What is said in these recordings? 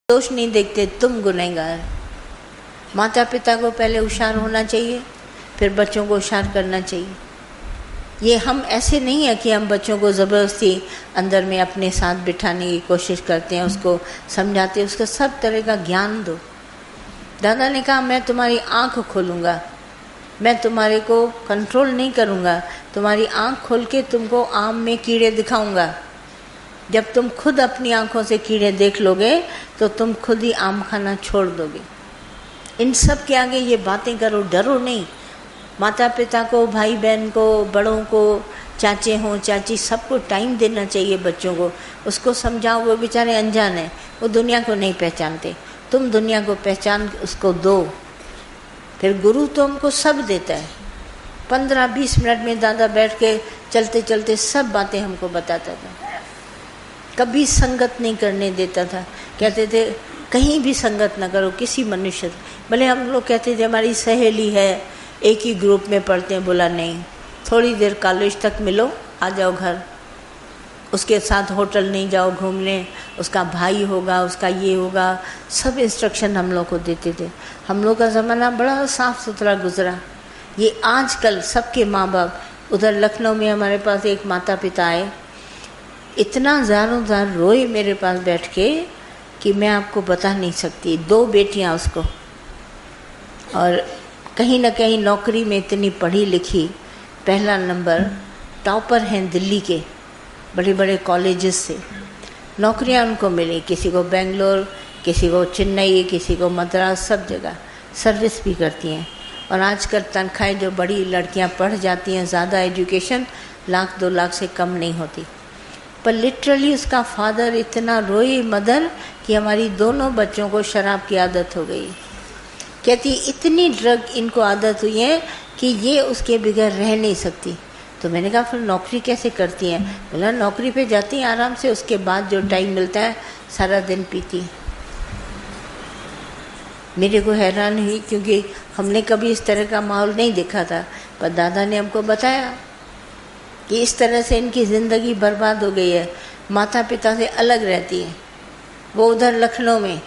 दोष नहीं देखते, तुम गुनहगार। माता पिता को पहले होशियार होना चाहिए, फिर बच्चों को होशियार करना चाहिए। ये हम ऐसे नहीं है कि हम बच्चों को ज़बरदस्ती अंदर में अपने साथ बिठाने की कोशिश करते हैं, उसको समझाते हैं, उसको सब तरह का ज्ञान दो। दादा ने कहा मैं तुम्हारी आँख खोलूँगा, मैं तुम्हारे को कंट्रोल नहीं करूँगा, तुम्हारी आँख खोल के तुमको आम में कीड़े दिखाऊँगा। जब तुम खुद अपनी आँखों से कीड़े देख लोगे तो तुम खुद ही आम खाना छोड़ दोगे। इन सब के आगे ये बातें करो, डरो नहीं। माता पिता को, भाई बहन को, बड़ों को, चाचे हों चाची, सबको टाइम देना चाहिए बच्चों को। उसको समझाओ, वो बेचारे अनजान हैं, वो दुनिया को नहीं पहचानते। तुम दुनिया को पहचान उसको दो। फिर गुरु तो हमको सब देता है। 15-20 मिनट में दादा बैठ के चलते चलते सब बातें हमको बताता था। कभी संगत नहीं करने देता था। कहते थे कहीं भी संगत ना करो किसी मनुष्य से। भले हम लोग कहते थे हमारी सहेली है, एक ही ग्रुप में पढ़ते हैं, बोला नहीं, थोड़ी देर कॉलेज तक मिलो, आ जाओ घर। उसके साथ होटल नहीं जाओ घूमने, उसका भाई होगा, उसका ये होगा, सब इंस्ट्रक्शन हम लोग को देते थे। हम लोग का ज़माना बड़ा साफ़ सुथरा गुजरा। ये आजकल सबके माँ बाप, उधर लखनऊ में हमारे पास एक माता पिता आए, इतना ज़ारों ज़ार रोए मेरे पास बैठ के कि मैं आपको बता नहीं सकती। 2 बेटियां उसको, और कहीं ना कहीं नौकरी में इतनी पढ़ी लिखी, पहला नंबर, टॉपर हैं दिल्ली के बड़े बड़े कॉलेजेस से। नौकरियां उनको मिली, किसी को बेंगलोर, किसी को चेन्नई, किसी को मद्रास, सब जगह सर्विस भी करती हैं। और आजकल तनख्वाहें जो बड़ी लड़कियां पढ़ जाती हैं, ज़्यादा एजुकेशन, 1-2 लाख से कम नहीं होती। पर लिटरली उसका फादर इतना रोई, मदर, कि हमारी दोनों बच्चों को शराब की आदत हो गई। कहती इतनी ड्रग इनको आदत हुई है कि ये उसके बगैर रह नहीं सकती। तो मैंने कहा फिर नौकरी कैसे करती हैं? बोला नौकरी पे जाती हैं आराम से, उसके बाद जो टाइम मिलता है सारा दिन पीती। मेरे को हैरान हुई क्योंकि हमने कभी इस तरह का माहौल नहीं देखा था। पर दादा ने हमको बताया कि इस तरह से इनकी ज़िंदगी बर्बाद हो गई है। माता पिता से अलग रहती है, वो उधर लखनऊ में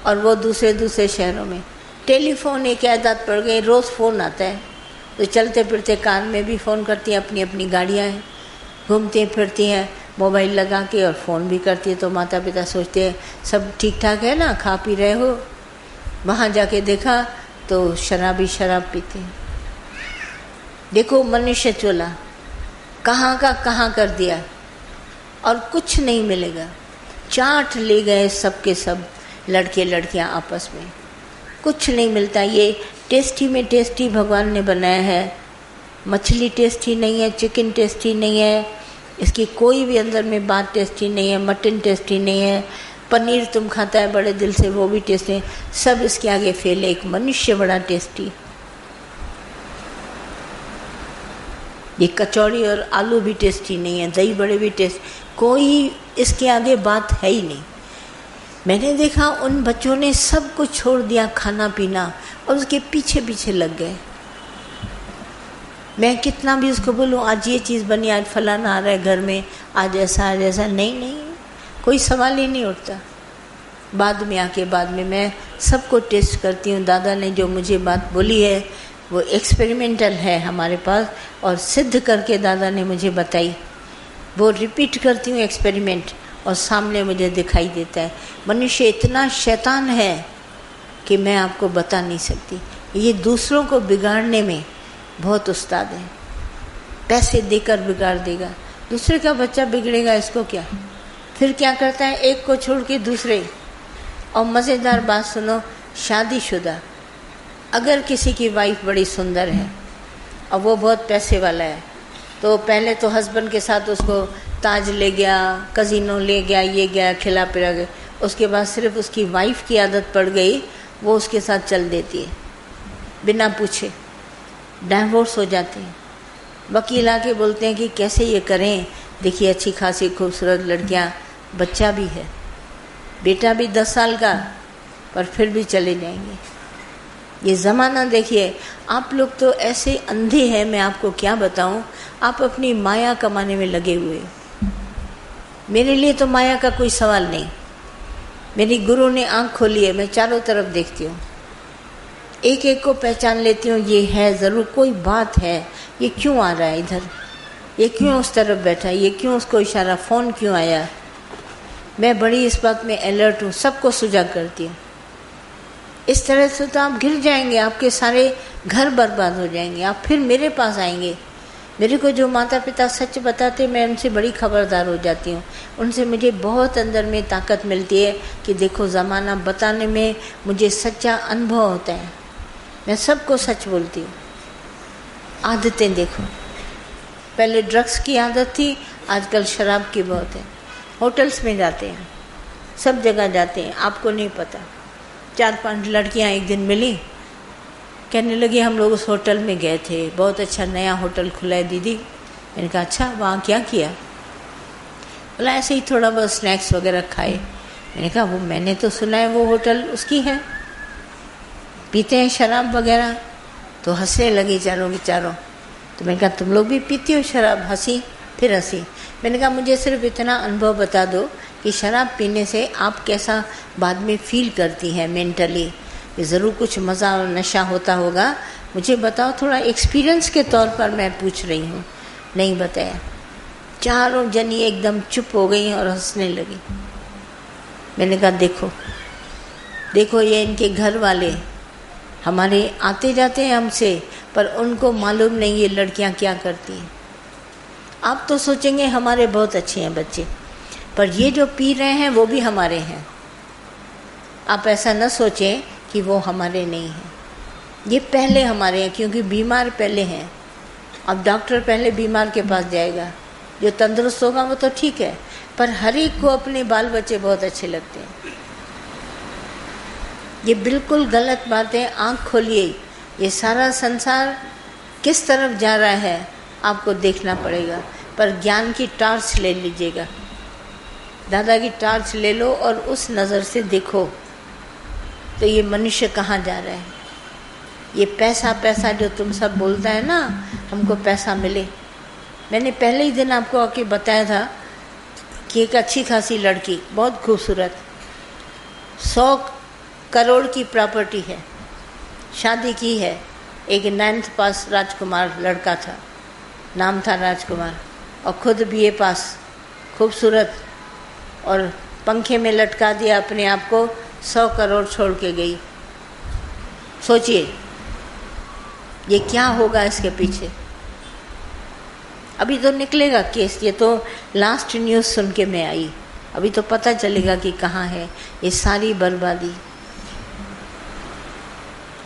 और वो दूसरे शहरों में। टेलीफोन एक आदत पड़ गई, रोज़ फ़ोन आता है, तो चलते फिरते कार में भी फ़ोन करती हैं, अपनी अपनी गाड़ियाँ हैं, घूमती फिरती हैं, मोबाइल लगा के और फ़ोन भी करती है। तो माता पिता सोचते हैं सब ठीक ठाक है ना, खा पी रहे हो। वहाँ जाके देखा तो शराब पीते हैं। देखो मनुष्य चोला कहाँ का कहाँ कर दिया, और कुछ नहीं मिलेगा। चाट ले गए सबके सब लड़के लड़कियाँ आपस में, कुछ नहीं मिलता। ये टेस्टी में टेस्टी भगवान ने बनाया है, मछली टेस्टी नहीं है, चिकन टेस्टी नहीं है, इसकी कोई भी अंदर में बात टेस्टी नहीं है, मटन टेस्टी नहीं है, पनीर तुम खाता है बड़े दिल से वो भी टेस्टी नहीं, सब इसके आगे फेल है। एक मनुष्य बड़ा टेस्टी। ये कचौड़ी और आलू भी टेस्टी नहीं है, दही बड़े भी टेस्ट, कोई इसके आगे बात है ही नहीं। मैंने देखा उन बच्चों ने सब कुछ छोड़ दिया, खाना पीना, और उसके पीछे पीछे लग गए। मैं कितना भी उसको बोलूँ आज ये चीज़ बनी, आज फलाना आ रहा है घर में, आज ऐसा नहीं, कोई सवाल ही नहीं उठता। बाद में मैं सबको टेस्ट करती हूँ। दादा ने जो मुझे बात बोली है वो एक्सपेरिमेंटल है हमारे पास, और सिद्ध करके दादा ने मुझे बताई। वो रिपीट करती हूँ एक्सपेरिमेंट, और सामने मुझे दिखाई देता है। मनुष्य इतना शैतान है कि मैं आपको बता नहीं सकती। ये दूसरों को बिगाड़ने में बहुत उस्ताद है, पैसे देकर बिगाड़ देगा। दूसरे का बच्चा बिगड़ेगा, इसको क्या। फिर क्या करता है, एक को छोड़ के दूसरे। और मज़ेदार बात सुनो, शादीशुदा अगर किसी की वाइफ बड़ी सुंदर है और वो बहुत पैसे वाला है, तो पहले तो हस्बैंड के साथ उसको ताज ले गया, कज़िनो ले गया, ये गया, खिला पिला गया। उसके बाद सिर्फ उसकी वाइफ की आदत पड़ गई, वो उसके साथ चल देती है बिना पूछे, डाइवोर्स हो जाते हैं। वकील आके बोलते हैं कि कैसे ये करें, देखिए अच्छी खासी खूबसूरत लड़कियां, बच्चा भी है, बेटा भी 10 साल का, पर फिर भी चले जाएंगे। ये ज़माना देखिए। आप लोग तो ऐसे अंधे हैं, मैं आपको क्या बताऊं। आप अपनी माया कमाने में लगे हुए। मेरे लिए तो माया का कोई सवाल नहीं। मेरी गुरु ने आँख खोली है, मैं चारों तरफ देखती हूँ, एक एक को पहचान लेती हूँ, ये है ज़रूर, कोई बात है, ये क्यों आ रहा है इधर, ये क्यों उस तरफ बैठा है, ये क्यों उसको इशारा, फ़ोन क्यों आया। मैं बड़ी इस बात में अलर्ट हूँ, सबको सुजाग करती हूँ। इस तरह से तो आप गिर जाएंगे, आपके सारे घर बर्बाद हो जाएंगे, आप फिर मेरे पास आएंगे। मेरे को जो माता पिता सच बताते, मैं उनसे बड़ी खबरदार हो जाती हूँ। उनसे मुझे बहुत अंदर में ताकत मिलती है कि देखो ज़माना बताने में मुझे सच्चा अनुभव होता है। मैं सबको सच बोलती हूँ। आदतें देखो, पहले ड्रग्स की आदत थी, आजकल शराब की बहुत है। होटल्स में जाते हैं, सब जगह जाते हैं, आपको नहीं पता। 4-5 लड़कियाँ एक दिन मिली, कहने लगी हम लोग उस होटल में गए थे, बहुत अच्छा नया होटल खुला है दीदी। मैंने कहा अच्छा, वहाँ क्या किया? बोला ऐसे ही थोड़ा बहुत स्नैक्स वगैरह खाए। मैंने कहा वो मैंने तो सुना है वो होटल उसकी है, पीते हैं शराब वगैरह। तो हंसने लगी चारों के चारों। तो मैंने कहा तुम लोग भी पीती हो शराब? हंसी, फिर हंसी। मैंने कहा मुझे सिर्फ इतना अनुभव बता दो कि शराब पीने से आप कैसा बाद में फील करती हैं मेंटली, ज़रूर कुछ मज़ा और नशा होता होगा, मुझे बताओ, थोड़ा एक्सपीरियंस के तौर पर मैं पूछ रही हूँ। नहीं बताया। चारों जनी एकदम चुप हो गई और हंसने लगी। मैंने कहा देखो देखो, ये इनके घर वाले हमारे आते जाते हैं हमसे, पर उनको मालूम नहीं ये लड़कियां क्या करती हैं। आप तो सोचेंगे हमारे बहुत अच्छे हैं बच्चे, पर ये जो पी रहे हैं वो भी हमारे हैं। आप ऐसा न सोचें कि वो हमारे नहीं हैं, ये पहले हमारे हैं, क्योंकि बीमार पहले हैं। अब डॉक्टर पहले बीमार के पास जाएगा, जो तंदुरुस्त होगा वो तो ठीक है, पर हर एक को अपने बाल बच्चे बहुत अच्छे लगते हैं। ये बिल्कुल गलत बात है। आँख खोलिए, ये सारा संसार किस तरफ जा रहा है आपको देखना पड़ेगा, पर ज्ञान की टार्च ले लीजिएगा। दादा की टार्च ले लो और उस नज़र से देखो तो ये मनुष्य कहाँ जा रहा है। ये पैसा पैसा जो तुम सब बोलता है ना, हमको पैसा मिले। मैंने पहले ही दिन आपको आके बताया था कि एक अच्छी खासी लड़की, बहुत खूबसूरत, 100 करोड़ की प्रॉपर्टी है, शादी की है। एक 9th पास राजकुमार लड़का था, नाम था राजकुमार, और खुद BA पास, खूबसूरत, और पंखे में लटका दिया अपने आप को, 100 करोड़ छोड़ के गई। सोचिए ये क्या होगा इसके पीछे। अभी तो निकलेगा केस, ये तो लास्ट न्यूज़ सुन के मैं आई, अभी तो पता चलेगा कि कहाँ है ये सारी बर्बादी।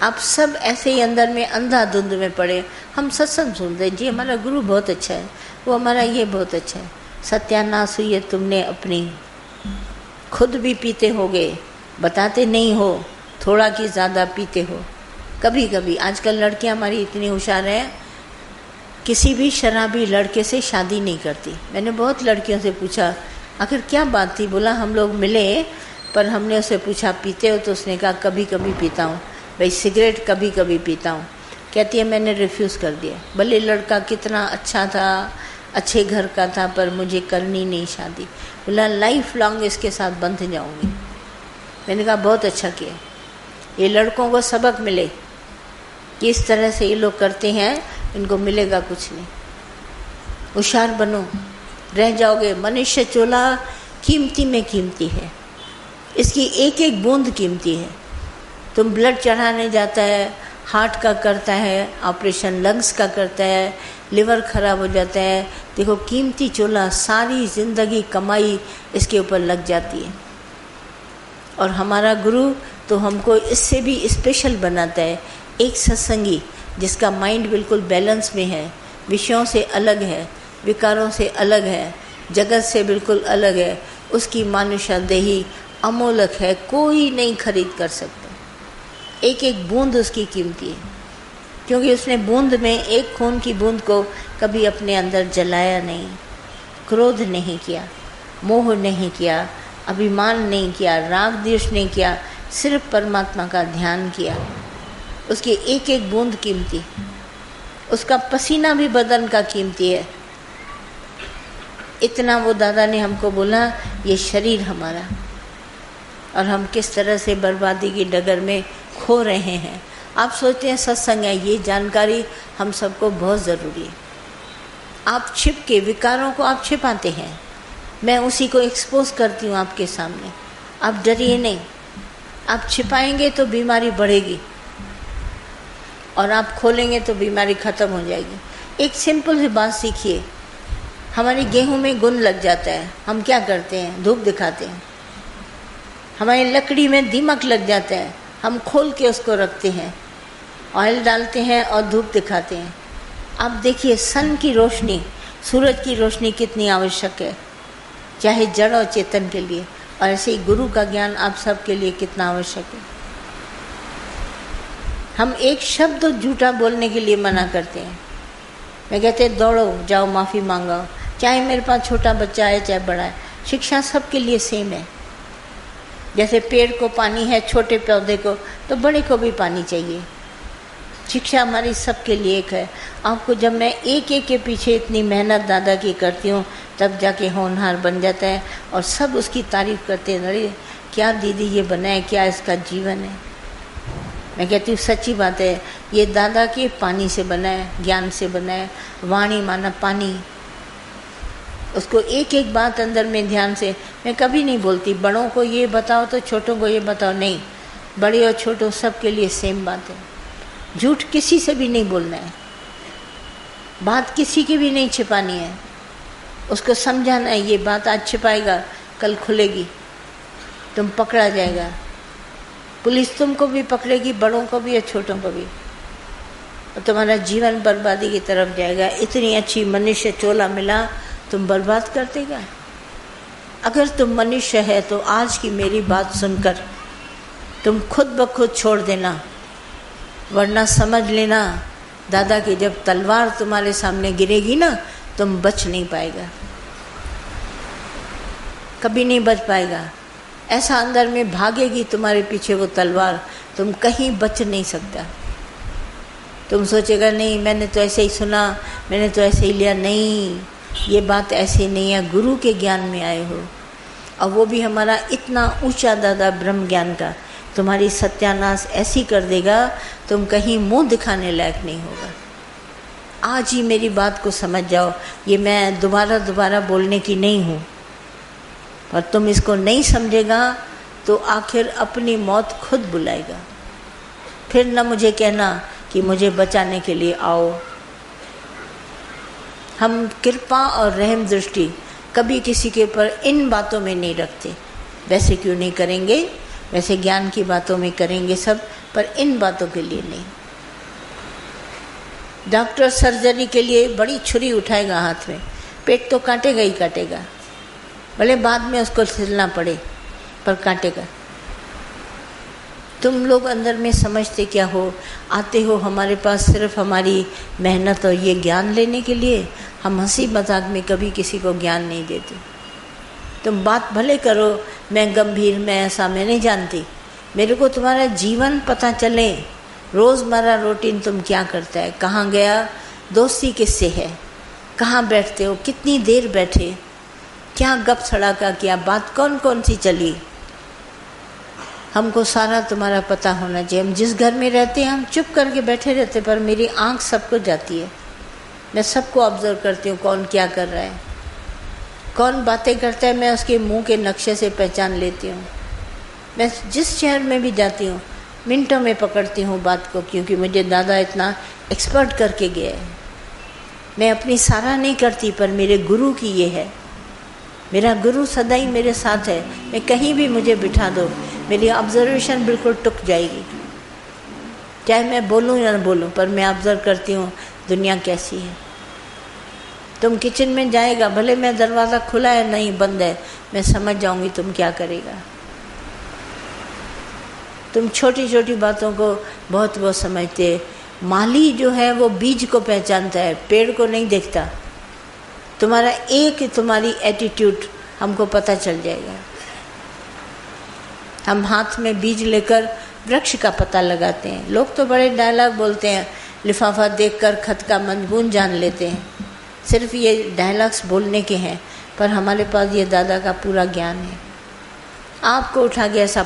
आप सब ऐसे ही अंदर में अंधाधुंध में पड़े। हम सत्संग सुनते हैं, जी हमारा गुरु बहुत अच्छा है, वो हमारा ये बहुत अच्छा है। सत्यानाश हुई है तुमने अपनी, खुद भी पीते होगे, बताते नहीं हो, थोड़ा कि ज़्यादा पीते हो। कभी कभी आजकल लड़कियां हमारी इतनी होशियार हैं, किसी भी शराबी लड़के से शादी नहीं करती। मैंने बहुत लड़कियों से पूछा आखिर क्या बात थी, बोला हम लोग मिले, पर हमने उसे पूछा पीते हो, तो उसने कहा कभी कभी पीता हूँ भाई, सिगरेट कभी कभी पीता हूँ। कहती है मैंने रिफ्यूज़ कर दिया, भले लड़का कितना अच्छा था, अच्छे घर का था, पर मुझे करनी नहीं शादी। बोला लाइफ लॉन्ग इसके साथ बंध जाऊँगी। मैंने कहा बहुत अच्छा किया, ये लड़कों को सबक मिले कि इस तरह से ये लोग करते हैं, इनको मिलेगा कुछ नहीं। होशियार बनो, रह जाओगे। मनुष्य चोला कीमती में कीमती है, इसकी एक एक बूंद कीमती है। तुम ब्लड चढ़ाने जाता है, हार्ट का करता है ऑपरेशन, लंग्स का करता है, लिवर खराब हो जाता है, देखो कीमती चोला, सारी ज़िंदगी कमाई इसके ऊपर लग जाती है। और हमारा गुरु तो हमको इससे भी स्पेशल बनाता है। एक सत्संगी जिसका माइंड बिल्कुल बैलेंस में है, विषयों से अलग है, विकारों से अलग है, जगत से बिल्कुल अलग है, उसकी मानुषा देही अमोलक है, कोई नहीं खरीद कर सकता। एक एक बूंद उसकी कीमती है, क्योंकि उसने बूंद में, एक खून की बूंद को कभी अपने अंदर जलाया नहीं, क्रोध नहीं किया, मोह नहीं किया, अभिमान नहीं किया, राग द्वेष नहीं किया, सिर्फ परमात्मा का ध्यान किया। उसकी एक एक बूंद कीमती, उसका पसीना भी बदन का कीमती है। इतना वो दादा ने हमको बोला, ये शरीर हमारा, और हम किस तरह से बर्बादी की डगर में खो रहे हैं। आप सोचते हैं सत्संग है, ये जानकारी हम सबको बहुत ज़रूरी है। आप छिप के विकारों को आप छिपाते हैं, मैं उसी को एक्सपोज करती हूँ आपके सामने। आप डरिए नहीं, आप छिपाएंगे तो बीमारी बढ़ेगी और आप खोलेंगे तो बीमारी ख़त्म हो जाएगी। एक सिंपल सी बात सीखिए, हमारी गेहूं में गुण लग जाता है, हम क्या करते हैं? धूप दिखाते हैं। हमारी लकड़ी में दीमक लग जाता है, हम खोल के उसको रखते हैं, ऑयल डालते हैं और धूप दिखाते हैं। आप देखिए सन की रोशनी, सूरज की रोशनी कितनी आवश्यक है, चाहे जड़ और चेतन के लिए, और ऐसे ही गुरु का ज्ञान आप सबके लिए कितना आवश्यक है। हम एक शब्द झूठा बोलने के लिए मना करते हैं। मैं कहते हैं दौड़ो, जाओ माफ़ी मांगो, चाहे मेरे पास छोटा बच्चा है चाहे बड़ा है, शिक्षा सबके लिए सेम है। जैसे पेड़ को पानी है, छोटे पौधे को, तो बड़े को भी पानी चाहिए। शिक्षा हमारी सबके लिए एक है। आपको जब मैं एक एक के पीछे इतनी मेहनत दादा की करती हूँ, तब जाके होनहार बन जाता है और सब उसकी तारीफ़ करते हैं, अरे क्या दीदी ये बना है, क्या इसका जीवन है। मैं कहती हूँ सच्ची बात है, ये दादा के पानी से बना है, ज्ञान से बना है। वाणी माना पानी, उसको एक एक बात अंदर में ध्यान से, मैं कभी नहीं बोलती बड़ों को ये बताओ तो छोटों को ये बताओ, नहीं, बड़े और छोटों सबके लिए सेम बात है। झूठ किसी से भी नहीं बोलना है, बात किसी की भी नहीं छिपानी है, उसको समझाना है। ये बात आज छिपाएगा कल खुलेगी, तुम पकड़ा जाएगा, पुलिस तुमको भी पकड़ेगी, बड़ों को भी और छोटों को भी, और तुम्हारा जीवन बर्बादी की तरफ जाएगा। इतनी अच्छी मनुष्य चोला मिला, तुम बर्बाद कर देगा। अगर तुम मनुष्य है तो आज की मेरी बात सुनकर तुम खुद ब खुद छोड़ देना, वरना समझ लेना दादा की जब तलवार तुम्हारे सामने गिरेगी ना, तुम बच नहीं पाएगा, कभी नहीं बच पाएगा। ऐसा अंदर में भागेगी तुम्हारे पीछे वो तलवार, तुम कहीं बच नहीं सकता। तुम सोचेगा नहीं मैंने तो ऐसे ही सुना, मैंने तो ऐसे ही लिया, नहीं, ये बात ऐसे नहीं है। गुरु के ज्ञान में आए हो, और वो भी हमारा इतना ऊंचा दादा ब्रह्म ज्ञान का, तुम्हारी सत्यानाश ऐसी कर देगा, तुम कहीं मुंह दिखाने लायक नहीं होगा। आज ही मेरी बात को समझ जाओ, ये मैं दोबारा बोलने की नहीं हूँ, पर तुम इसको नहीं समझेगा तो आखिर अपनी मौत खुद बुलाएगा। फिर न मुझे कहना कि मुझे बचाने के लिए आओ। हम कृपा और रहम दृष्टि कभी किसी के ऊपर इन बातों में नहीं रखते। वैसे क्यों नहीं करेंगे, वैसे ज्ञान की बातों में करेंगे सब, पर इन बातों के लिए नहीं। डॉक्टर सर्जरी के लिए बड़ी छुरी उठाएगा हाथ में, पेट तो काटेगा ही काटेगा, भले बाद में उसको छिलना पड़े, पर काटेगा। तुम लोग अंदर में समझते क्या हो, आते हो हमारे पास सिर्फ हमारी मेहनत और ये ज्ञान लेने के लिए। हम हंसी मजाक में कभी किसी को ज्ञान नहीं देते। तुम बात भले करो, मैं गंभीर, मैं ऐसा, मैं नहीं जानती, मेरे को तुम्हारा जीवन पता चले, रोज़मर्रा रूटीन तुम क्या करता है, कहाँ गया, दोस्ती किससे है, कहाँ बैठते हो, कितनी देर बैठे, क्या गप सड़ाका किया, बात कौन कौन सी चली, हमको सारा तुम्हारा पता होना चाहिए। हम जिस घर में रहते हैं हम चुप करके बैठे रहते, पर मेरी आंख सबको जाती है, मैं सबको ऑब्जर्व करती हूँ, कौन क्या कर रहा है, कौन बातें करता है, मैं उसके मुंह के नक्शे से पहचान लेती हूँ। मैं जिस शहर में भी जाती हूँ मिनटों में पकड़ती हूँ बात को, क्योंकि मुझे दादा इतना एक्सपर्ट करके गया है। मैं अपनी सराह नहीं करती, पर मेरे गुरु की ये है, मेरा गुरु सदा ही मेरे साथ है। मैं कहीं भी मुझे बिठा दो, मेरी ऑब्जर्वेशन बिल्कुल टुक जाएगी, चाहे मैं बोलूँ या ना बोलूँ, पर मैं ऑब्जर्व करती हूँ दुनिया कैसी है। तुम किचन में जाएगा, भले मैं दरवाज़ा खुला है नहीं बंद है, मैं समझ जाऊँगी तुम क्या करेगा। तुम छोटी छोटी बातों को बहुत बहुत समझते। माली जो है वो बीज को पहचानता है, पेड़ को नहीं देखता। तुम्हारा तुम्हारी एटीट्यूड हमको पता चल जाएगा। हम हाथ में बीज लेकर वृक्ष का पता लगाते हैं। लोग तो बड़े डायलॉग बोलते हैं, लिफाफा देखकर खत का मजमून जान लेते हैं। सिर्फ ये डायलॉग्स बोलने के हैं, पर हमारे पास ये दादा का पूरा ज्ञान है। आपको उठा के ऐसा